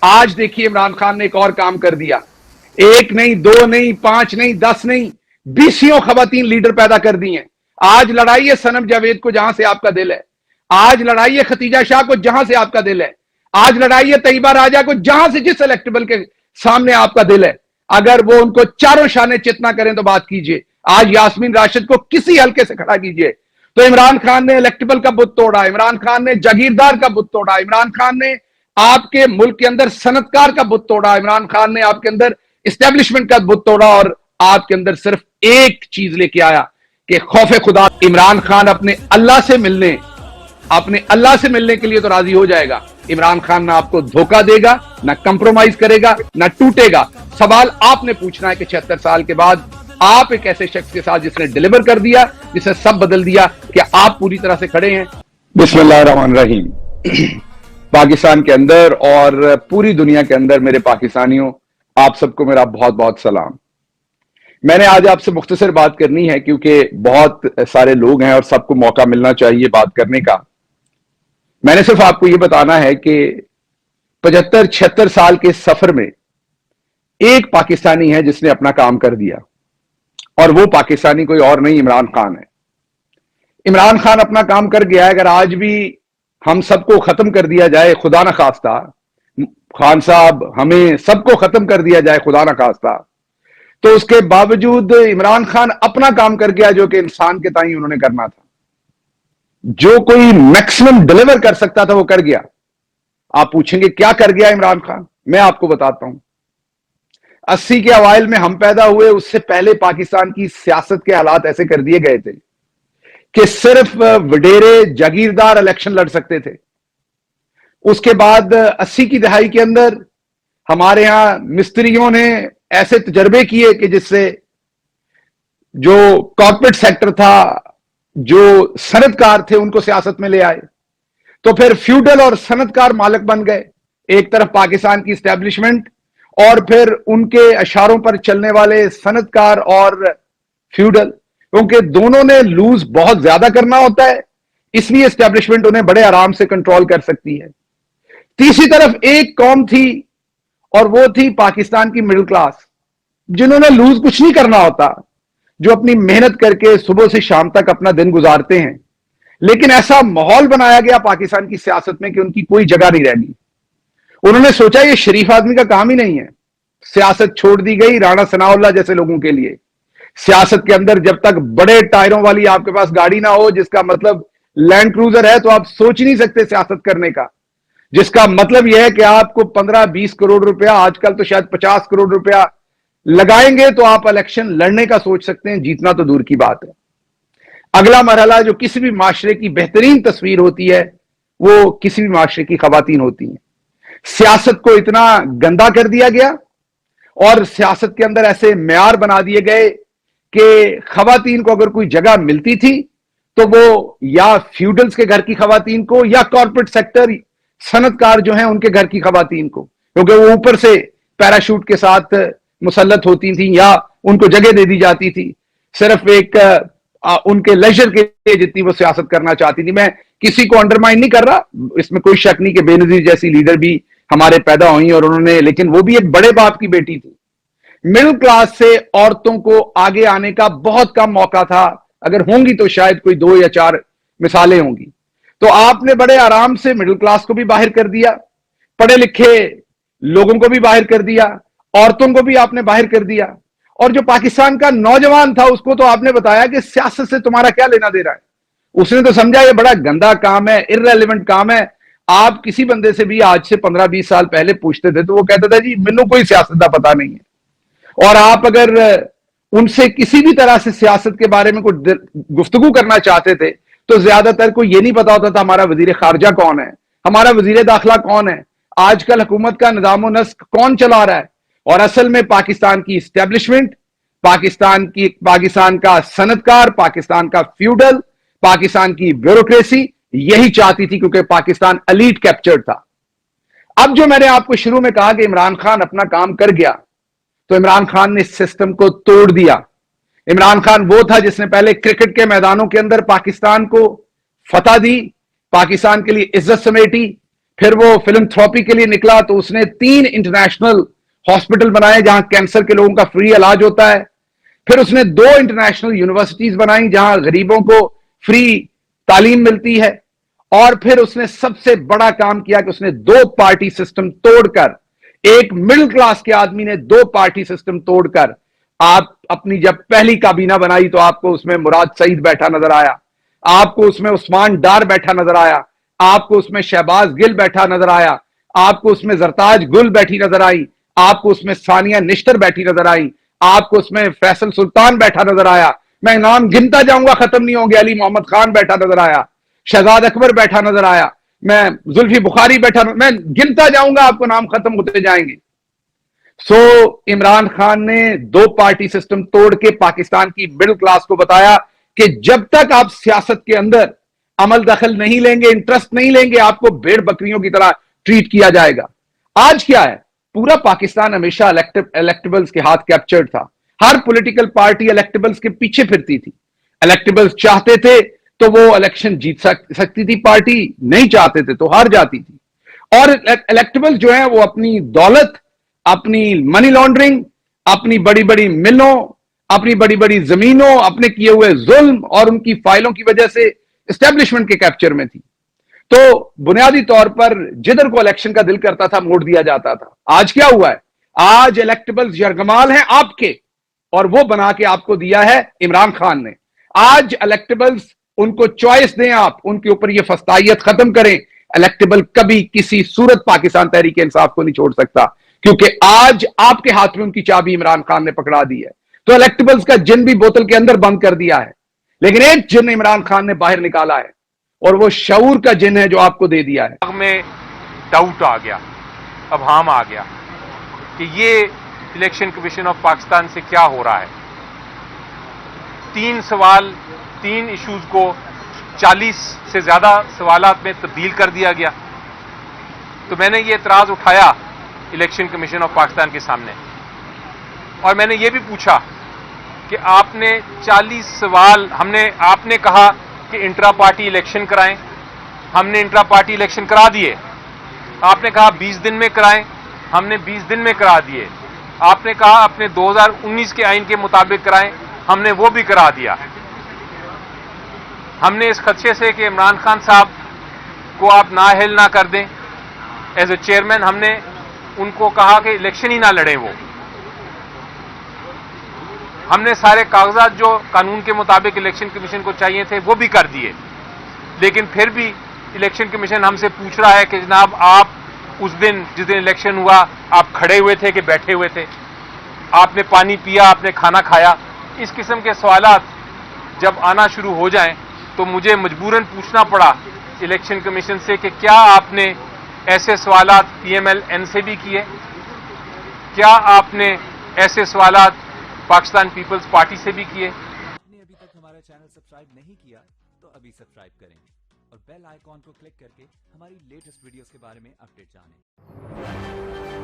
آج دیکھیے عمران خان نے ایک اور کام کر دیا. ایک نہیں، دو نہیں، پانچ نہیں، 10 نہیں، 20 خواتین لیڈر پیدا کر دی ہیں. آج لڑائیے صنم جاوید کو جہاں سے آپ کا دل ہے. آج لڑائیے ختیجہ شاہ کو جہاں سے آپ کا دل ہے. آج لڑائیے طیبہ راجہ کو جہاں سے جس الیکٹیبل کے سامنے آپ کا دل ہے. اگر وہ ان کو چاروں شانے چتنا کریں تو بات کیجئے. آج یاسمین راشد کو کسی حلقے سے کھڑا کیجئے. تو عمران خان نے الیکٹیبل کا بت توڑا، عمران خان نے جاگیردار کا بت توڑا، عمران خان نے آپ کے ملک کے اندر صنعتکار کا بت توڑا، عمران خان نے آپ کے اندر اسٹیبلشمنٹ کا بت توڑا، اور آپ کے اندر صرف ایک چیز لے کے آیا کہ خوف خدا. عمران خان اپنے اللہ سے ملنے کے لیے تو راضی ہو جائے گا. عمران خان نہ آپ کو دھوکہ دے گا، نہ کمپرومائز کرے گا، نہ ٹوٹے گا. سوال آپ نے پوچھنا ہے کہ 76 سال کے بعد آپ ایک ایسے شخص کے ساتھ جس نے ڈیلیور کر دیا، جس نے سب بدل دیا، کہ آپ پوری طرح سے کھڑے ہیں. بسم اللہ الرحمن الرحیم. پاکستان کے اندر اور پوری دنیا کے اندر میرے پاکستانیوں، آپ سب کو میرا بہت بہت سلام. میں نے آج آپ سے مختصر بات کرنی ہے کیونکہ بہت سارے لوگ ہیں اور سب کو موقع ملنا چاہیے بات کرنے کا. میں نے صرف آپ کو یہ بتانا ہے کہ 75-76 سال کے سفر میں ایک پاکستانی ہے جس نے اپنا کام کر دیا، اور وہ پاکستانی کوئی اور نہیں، عمران خان ہے. عمران خان اپنا کام کر گیا ہے. اگر آج بھی ہم سب کو ختم کر دیا جائے خدا نہ خواستہ، خان صاحب ہمیں سب کو ختم کر دیا جائے خدا نہ خواستہ، تو اس کے باوجود عمران خان اپنا کام کر گیا جو کہ انسان کے تئیں انہوں نے کرنا تھا. جو کوئی میکسیمم ڈیلیور کر سکتا تھا وہ کر گیا. آپ پوچھیں گے کیا کر گیا عمران خان؟ میں آپ کو بتاتا ہوں. 80 کے اوائل میں ہم پیدا ہوئے، اس سے پہلے پاکستان کی سیاست کے حالات ایسے کر دیے گئے تھے کہ صرف وڈیرے جاگیردار الیکشن لڑ سکتے تھے. اس کے بعد 80 کی دہائی کے اندر ہمارے ہاں مستریوں نے ایسے تجربے کیے کہ جس سے جو کارپوریٹ سیکٹر تھا، جو صنعتکار تھے، ان کو سیاست میں لے آئے. تو پھر فیوڈل اور صنعتکار مالک بن گئے. ایک طرف پاکستان کی اسٹیبلشمنٹ، اور پھر ان کے اشاروں پر چلنے والے صنعتکار اور فیوڈل، کیونکہ دونوں نے لوز بہت زیادہ کرنا ہوتا ہے، اس لیے اسٹیبلشمنٹ انہیں بڑے آرام سے کنٹرول کر سکتی ہے. تیسری طرف ایک قوم تھی، اور وہ تھی پاکستان کی مڈل کلاس، جنہوں نے لوز کچھ نہیں کرنا ہوتا، جو اپنی محنت کر کے صبح سے شام تک اپنا دن گزارتے ہیں. لیکن ایسا ماحول بنایا گیا پاکستان کی سیاست میں کہ ان کی کوئی جگہ نہیں رہی. انہوں نے سوچا یہ شریف آدمی کا کام ہی نہیں ہے. سیاست چھوڑ دی گئی رانا ثناء اللہ جیسے لوگوں کے لیے. سیاست کے اندر جب تک بڑے ٹائروں والی آپ کے پاس گاڑی نہ ہو، جس کا مطلب لینڈ کروزر ہے، تو آپ سوچ ہی نہیں سکتے سیاست کرنے کا. جس کا مطلب یہ ہے کہ آپ کو 15-20 کروڑ روپیہ، آج کل تو شاید 50 کروڑ روپیہ لگائیں گے تو آپ الیکشن لڑنے کا سوچ سکتے ہیں، جیتنا تو دور کی بات ہے. اگلا مرحلہ جو کسی بھی معاشرے کی بہترین تصویر ہوتی ہے، وہ کسی بھی معاشرے کی خواتین ہوتی ہیں. سیاست کو اتنا گندا کر دیا گیا، اور سیاست کے اندر ایسے معیار بنا دیے گئے کہ خواتین کو اگر کوئی جگہ ملتی تھی تو وہ یا فیوڈلز کے گھر کی خواتین کو، یا کارپوریٹ سیکٹر صنعتکار جو ہیں ان کے گھر کی خواتین کو، کیونکہ وہ اوپر سے پیراشوٹ کے ساتھ مسلط ہوتی تھیں یا ان کو جگہ دے دی جاتی تھی، صرف ایک ان کے لیجر کے لیے جتنی وہ سیاست کرنا چاہتی تھی. میں کسی کو انڈرمائن نہیں کر رہا، اس میں کوئی شک نہیں کہ بے نظیر جیسی لیڈر بھی ہمارے پیدا ہوئی اور انہوں نے، لیکن وہ بھی ایک بڑے باپ کی بیٹی تھی. مڈل کلاس سے عورتوں کو آگے آنے کا بہت کم موقع تھا، اگر ہوں گی تو شاید کوئی 2 یا 4 مثالیں ہوں گی. تو آپ نے بڑے آرام سے مڈل کلاس کو بھی باہر کر دیا، پڑھے لکھے لوگوں کو بھی باہر کر دیا، عورتوں کو بھی آپ نے باہر کر دیا. اور جو پاکستان کا نوجوان تھا اس کو تو آپ نے بتایا کہ سیاست سے تمہارا کیا لینا دے رہا ہے. اس نے تو سمجھا یہ بڑا گندا کام ہے، ارریلیونٹ کام ہے. آپ کسی بندے سے بھی آج سے 15-20 سال پہلے پوچھتے تھے تو وہ کہتا تھا جی مینوں کوئی سیاست کا پتہ نہیں ہے. اور آپ اگر ان سے کسی بھی طرح سے سیاست کے بارے میں کوئی گفتگو کرنا چاہتے تھے تو زیادہ تر کو یہ نہیں پتا ہوتا تھا ہمارا وزیر خارجہ کون ہے، ہمارا وزیر داخلہ کون ہے، آج کل حکومت کا نظام و نسق کون چلا رہا ہے. اور اصل میں پاکستان کی اسٹیبلشمنٹ، پاکستان کا صنعتکار، پاکستان کا فیوڈل، پاکستان کی بیوروکریسی یہی چاہتی تھی، کیونکہ پاکستان الیٹ کیپچرڈ تھا. اب جو میں نے آپ کو شروع میں کہا کہ عمران خان اپنا کام کر گیا، تو عمران خان نے اس سسٹم کو توڑ دیا. عمران خان وہ تھا جس نے پہلے کرکٹ کے میدانوں کے اندر پاکستان کو فتح دی، پاکستان کے لیے عزت سمیٹی، پھر وہ فلم تھراپی کے لیے نکلا تو اس نے 3 انٹرنیشنل ہاسپٹل بنائے جہاں کینسر کے لوگوں کا فری علاج ہوتا ہے. پھر اس نے 2 انٹرنیشنل یونیورسٹیز بنائی جہاں غریبوں کو فری تعلیم ملتی ہے. اور پھر اس نے سب سے بڑا کام کیا کہ اس نے 2 پارٹی سسٹم توڑ کر، ایک مڈل کلاس کے آدمی نے 2 پارٹی سسٹم توڑ کر، آپ اپنی جب پہلی کابینہ بنائی تو آپ کو اس میں مراد سعید بیٹھا نظر آیا، آپ کو اس میں عثمان ڈار بیٹھا نظر آیا، آپ کو اس میں شہباز گل بیٹھا نظر آیا، آپ کو اس میں زرتاج گل بیٹھی نظر آئی، آپ کو اس میں ثانیہ نشتر بیٹھی نظر آئی، آپ کو اس میں فیصل سلطان بیٹھا نظر آیا، میں نام گنتا جاؤں گا ختم نہیں ہوں گے، علی محمد خان بیٹھا نظر آیا، شہزاد اکبر بیٹھا نظر آیا، میں زلفی بخاری بیٹھا، میں گنتا جاؤں گا آپ کو نام ختم ہوتے جائیں گے. عمران خان نے 2 پارٹی سسٹم توڑ کے پاکستان کی مڈل کلاس کو بتایا کہ جب تک آپ سیاست کے اندر عمل دخل نہیں لیں گے، انٹرسٹ نہیں لیں گے، آپ کو بھیڑ بکریوں کی طرح ٹریٹ کیا جائے گا. آج کیا ہے؟ پورا پاکستان ہمیشہ الیکٹیبلز کے ہاتھ کیپچرڈ تھا. ہر پولیٹیکل پارٹی الیکٹیبلز کے پیچھے پھرتی تھی. الیکٹیبلز چاہتے تھے تو وہ الیکشن جیت سکتی تھی پارٹی، نہیں چاہتے تھے تو ہار جاتی تھی. اور الیکٹیبلز جو ہیں وہ اپنی دولت، اپنی منی لانڈرنگ، اپنی بڑی بڑی ملوں، اپنی بڑی بڑی زمینوں، اپنے کیے ہوئے ظلم اور ان کی فائلوں کی وجہ سے اسٹیبلشمنٹ کے کیپچر میں تھی. تو بنیادی طور پر جدھر کو الیکشن کا دل کرتا تھا موڑ دیا جاتا تھا. آج کیا ہوا ہے؟ آج الیکٹیبلز یرغمال ہیں آپ کے، اور وہ بنا کے آپ کو دیا ہے عمران خان نے. آج الیکٹیبلز ان کو چوائس دیں، آپ ان کے اوپر یہ فستائیت ختم کریں. الیکٹیبل کبھی کسی صورت پاکستان تحریک انصاف کو نہیں چھوڑ سکتا، کیونکہ آج آپ کے ہاتھ میں ان کی چابی عمران خان نے پکڑا دی ہے. تو الیکٹیبلز کا جن بھی بوتل کے اندر بند کر دیا ہے، لیکن ایک جن عمران خان نے باہر نکالا ہے، اور وہ شعور کا جن ہے جو آپ کو دے دیا ہے. میں ڈاؤٹ آ گیا، ابہام آ گیا کہ یہ الیکشن کمیشن آف پاکستان سے کیا ہو رہا ہے. 3 ایشوز کو 40 سے زیادہ سوالات میں تبدیل کر دیا گیا. تو میں نے یہ اعتراض اٹھایا الیکشن کمیشن آف پاکستان کے سامنے، اور میں نے یہ بھی پوچھا کہ آپ نے 40 سوال، آپ نے کہا کہ انٹرا پارٹی الیکشن کرائیں، ہم نے انٹرا پارٹی الیکشن کرا دیے. آپ نے کہا 20 دن میں کرائیں، ہم نے 20 دن میں کرا دیے. آپ نے کہا اپنے 2019 کے آئین کے مطابق کرائیں، ہم نے وہ بھی کرا دیا. ہم نے اس خدشے سے کہ عمران خان صاحب کو آپ نااہل نہ کر دیں ایز اے چیئرمین، ہم نے ان کو کہا کہ الیکشن ہی نہ لڑیں. ہم نے سارے کاغذات جو قانون کے مطابق الیکشن کمیشن کو چاہیے تھے وہ بھی کر دیے. لیکن پھر بھی الیکشن کمیشن ہم سے پوچھ رہا ہے کہ جناب آپ اس دن جس دن الیکشن ہوا آپ کھڑے ہوئے تھے کہ بیٹھے ہوئے تھے، آپ نے پانی پیا، آپ نے کھانا کھایا. اس قسم کے سوالات جب آنا شروع ہو جائیں تو مجھے مجبوراً پوچھنا پڑا الیکشن کمیشن سے کہ کیا آپ نے ایسے سوالات پی ایم ایل این سے بھی کیے؟ کیا آپ نے ایسے سوالات پاکستان پیپلز پارٹی سے بھی کیے؟ آپ نے ابھی تک ہمارا چینل سبسکرائب نہیں کیا تو ابھی سبسکرائب کریں اور بیل آئیکن کو کلک کر کے ہماری لیٹسٹ ویڈیوز کے بارے میں اپڈیٹ جانیں.